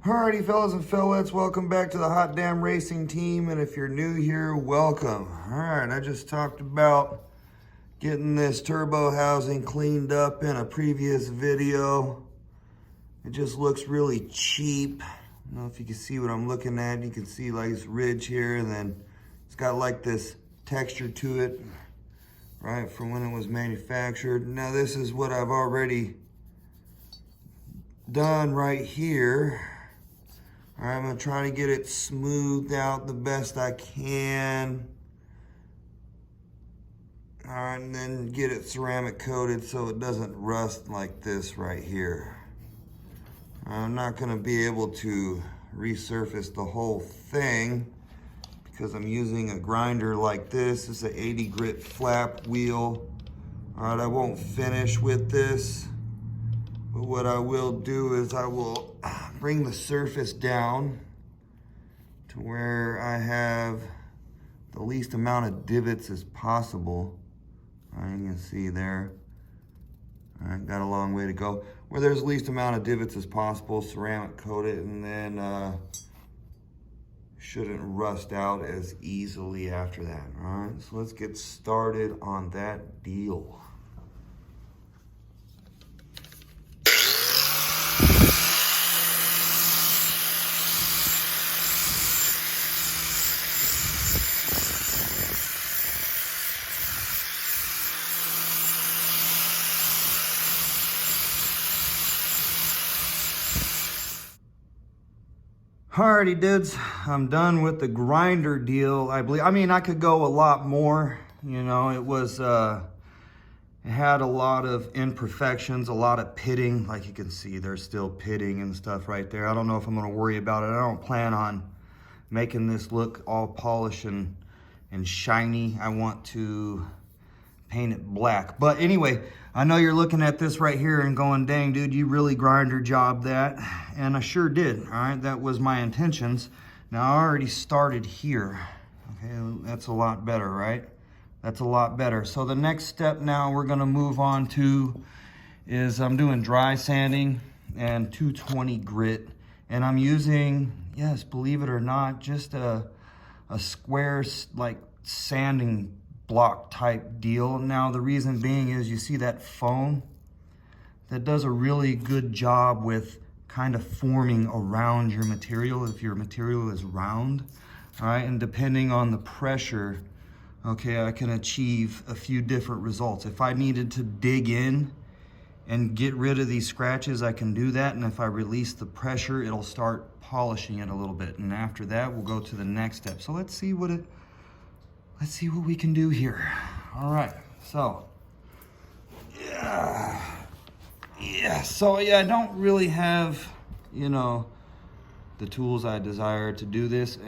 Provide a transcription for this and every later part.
Alrighty, fellas and fellettes, welcome back to the Hot Damn Racing team. And if you're new here, welcome. Alright, I just talked about getting this turbo housing cleaned up in a previous video. It just looks really cheap. I don't know if you can see what I'm looking at. You can see like this ridge here, and then it's got like this texture to it, right, from when it was manufactured. Now this is what I've already done right here. All right, I'm gonna try to get it smoothed out the best I can. All right, and then get it ceramic coated so it doesn't rust like this right here. I'm not gonna be able to resurface the whole thing because I'm using a grinder like this. It's an 80 grit flap wheel. All right, I won't finish with this, but what I will do is I will bring the surface down to where I have the least amount of divots as possible. All right, you can see there. All right, got a long way to go. Where there's the least amount of divots as possible, ceramic coat it, and then shouldn't rust out as easily after that. All right, so let's get started on that deal. Alrighty dudes, I'm done with the grinder deal. I mean, I could go a lot more. You know, it had a lot of imperfections, a lot of pitting. Like you can see, there's still pitting and stuff right there. I don't know if I'm gonna worry about it. I don't plan on making this look all polished and shiny. I want to paint it black. But anyway, I know you're looking at this right here and going, dang, dude, you really grinder job that. And I sure did, all right? That was my intentions. Now, I already started here. Okay, that's a lot better, right? That's a lot better. So the next step now we're gonna move on to is I'm doing dry sanding and 220 grit. And I'm using, yes, believe it or not, just a square, like, sanding block type deal. Now the reason being is you see that foam that does a really good job with kind of forming around your material if your material is round. All right, and depending on the pressure, okay, I can achieve a few different results. If I needed to dig in and get rid of these scratches, I can do that, and if I release the pressure, it'll start polishing it a little bit, and after that we'll go to the next step. So let's see what we can do here. All right, so, so I don't really have, you know, the tools I desire to do this.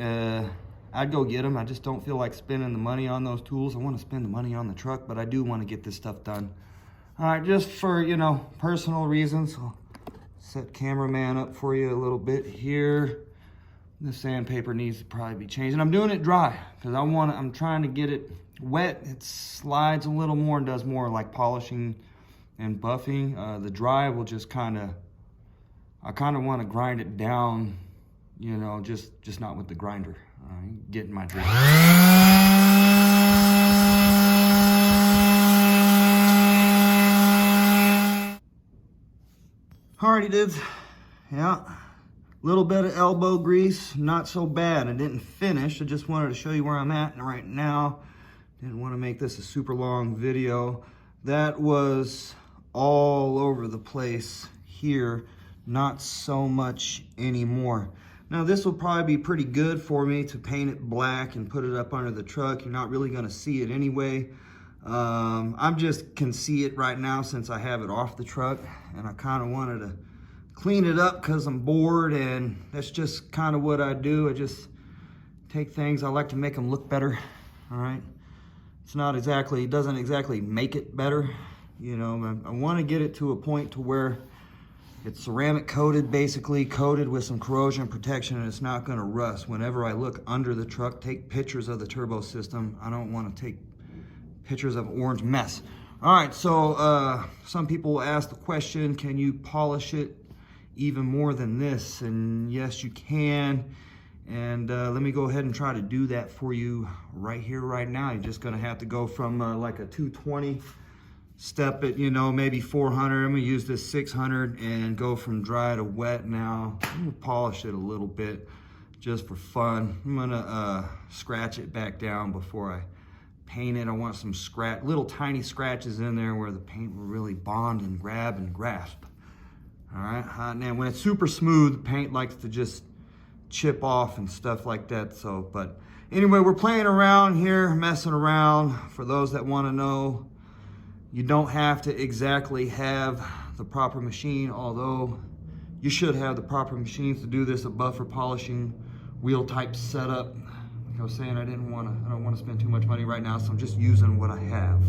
I'd go get them. I just don't feel like spending the money on those tools. I want to spend the money on the truck, but I do want to get this stuff done. All right, just for, you know, personal reasons, I'll set cameraman up for you a little bit here. The sandpaper needs to probably be changed. And I'm doing it dry because I'm trying to get it wet. It slides a little more and does more like polishing and buffing. The dry will just I kind of want to grind it down, you know, just not with the grinder. Getting my drift. Alrighty dudes, yeah. Little bit of elbow grease, not so bad. I didn't finish, I just wanted to show you where I'm at right now. Didn't want to make this a super long video. That was all over the place here, not so much anymore. Now this will probably be pretty good for me to paint it black and put it up under the truck. You're not really gonna see it anyway. I just can see it right now since I have it off the truck, and I kind of wanted to clean it up because I'm bored, and that's just kind of what I do. I just take things, I like to make them look better, all right? It's not exactly, it doesn't exactly make it better, you know. I want to get it to a point to where it's ceramic coated, basically coated with some corrosion protection, and it's not going to rust. Whenever I look under the truck, take pictures of the turbo system, I don't want to take pictures of orange mess. All right, so some people will ask the question, can you polish it even more than this, and yes, you can. And let me go ahead and try to do that for you right here, right now. You're just gonna have to go from like a 220, step it, you know, maybe 400. I'm gonna use this 600 and go from dry to wet now. I'm gonna polish it a little bit just for fun. I'm gonna scratch it back down before I paint it. I want some little tiny scratches in there where the paint will really bond and grab and grasp. All right, and then when it's super smooth, the paint likes to just chip off and stuff like that. So, but anyway, we're playing around here, messing around. For those that want to know, you don't have to exactly have the proper machine, although you should have the proper machines to do this, a buffer polishing wheel type setup. Like I was saying, I don't want to spend too much money right now, so I'm just using what I have.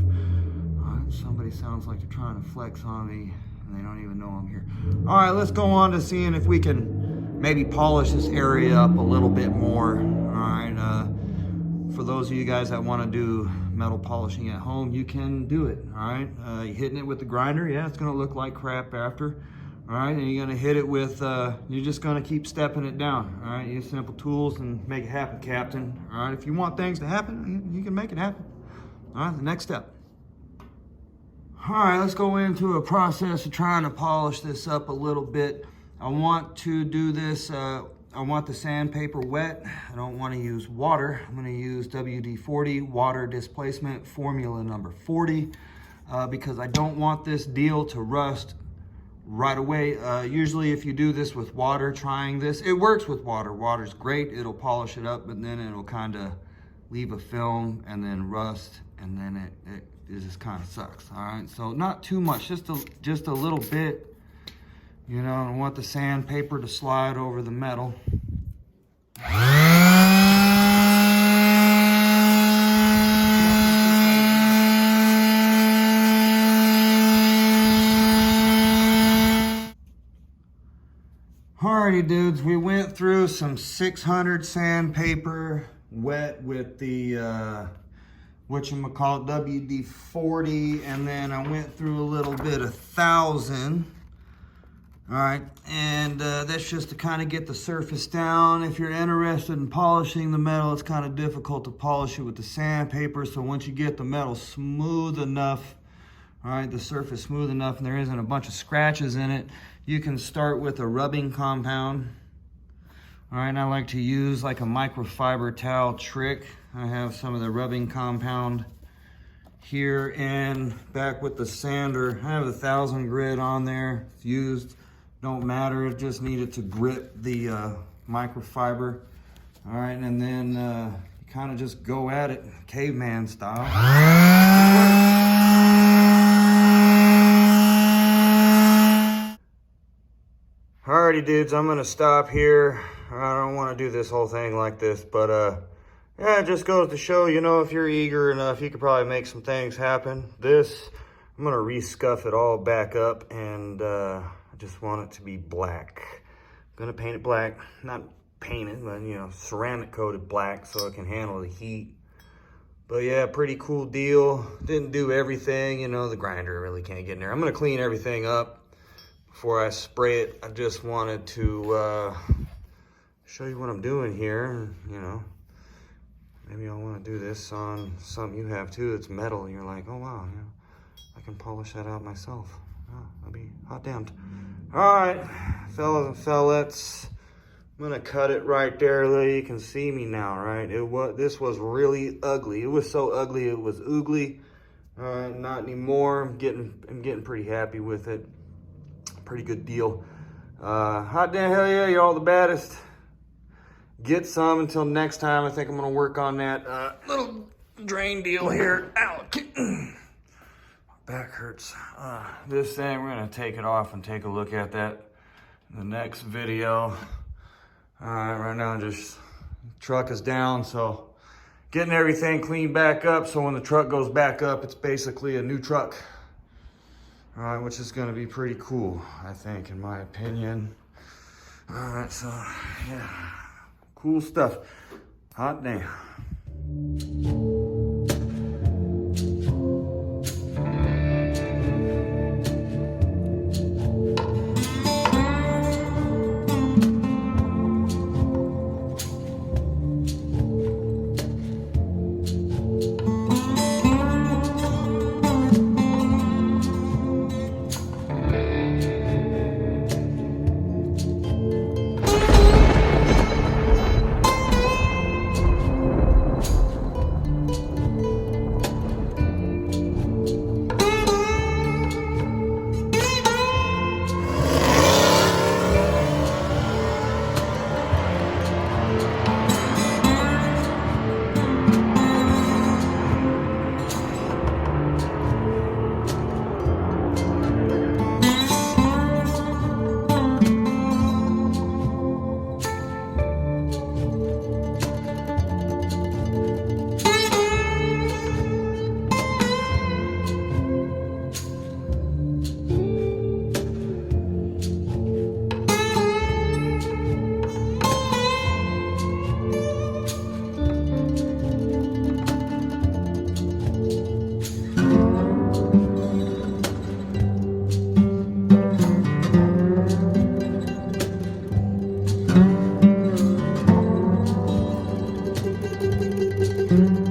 All right, somebody sounds like they're trying to flex on me and they don't even know I'm here. All right, let's go on to seeing if we can maybe polish this area up a little bit more. All right, for those of you guys that want to do metal polishing at home, you can do it. All right, you're hitting it with the grinder. Yeah, it's gonna look like crap after. All right, and you're gonna hit it with, you're just gonna keep stepping it down. All right, use simple tools and make it happen, Captain. All right, if you want things to happen, you can make it happen. All right, the next step. All right, let's go into a process of trying to polish this up a little bit. I want to do this, I want the sandpaper wet. I don't want to use water. I'm going to use WD-40 water displacement formula number 40 because I don't want this deal to rust right away. Usually if you do this with water, trying this, it works with water. Water's great. It'll polish it up, but then it'll kind of leave a film and then rust, and then it just kind of sucks. All right, so not too much, just a little bit. You know, I want the sandpaper to slide over the metal. Alrighty dudes, we went through some 600 sandpaper wet with the whatchamacallit, WD-40, and then I went through a little bit of 1000. All right, and that's just to kind of get the surface down. If you're interested in polishing the metal, it's kind of difficult to polish it with the sandpaper. So once you get the metal smooth enough, all right, the surface smooth enough and there isn't a bunch of scratches in it, you can start with a rubbing compound. All right, and I like to use like a microfiber towel trick. I have some of the rubbing compound here, and back with the sander, I have 1000 grit on there. It's used. Don't matter, it just needed to grip the microfiber. All right, and then you kind of just go at it, caveman style. Alrighty dudes, I'm gonna stop here. I don't wanna do this whole thing like this, but yeah, it just goes to show, you know, if you're eager enough, you could probably make some things happen. This, I'm gonna re-scuff it all back up, and I just want it to be black. I'm gonna paint it black, not paint it, but you know, ceramic coated black so it can handle the heat. But yeah, pretty cool deal. Didn't do everything, you know, the grinder really can't get in there. I'm gonna clean everything up before I spray it. I just wanted to show you what I'm doing here, you know. Maybe I want to do this on something you have too that's metal, and you're like, oh wow, you know, I can polish that out myself. Oh, that'd be hot damned. All right, fellas and fellettes, I'm gonna cut it right there so you can see me now, right? This was really ugly. It was so ugly, it was oogly. All right, not anymore. I'm getting pretty happy with it. Pretty good deal. Hot damn, hell yeah, you're all the baddest. Get some until next time. I think I'm gonna work on that little drain deal here. Ow, my back hurts. This thing, we're gonna take it off and take a look at that in the next video. All right, right now just truck is down, so getting everything cleaned back up, so when the truck goes back up, it's basically a new truck. All right, which is gonna be pretty cool, I think, in my opinion. All right, so yeah. Cool stuff. Hot damn. it.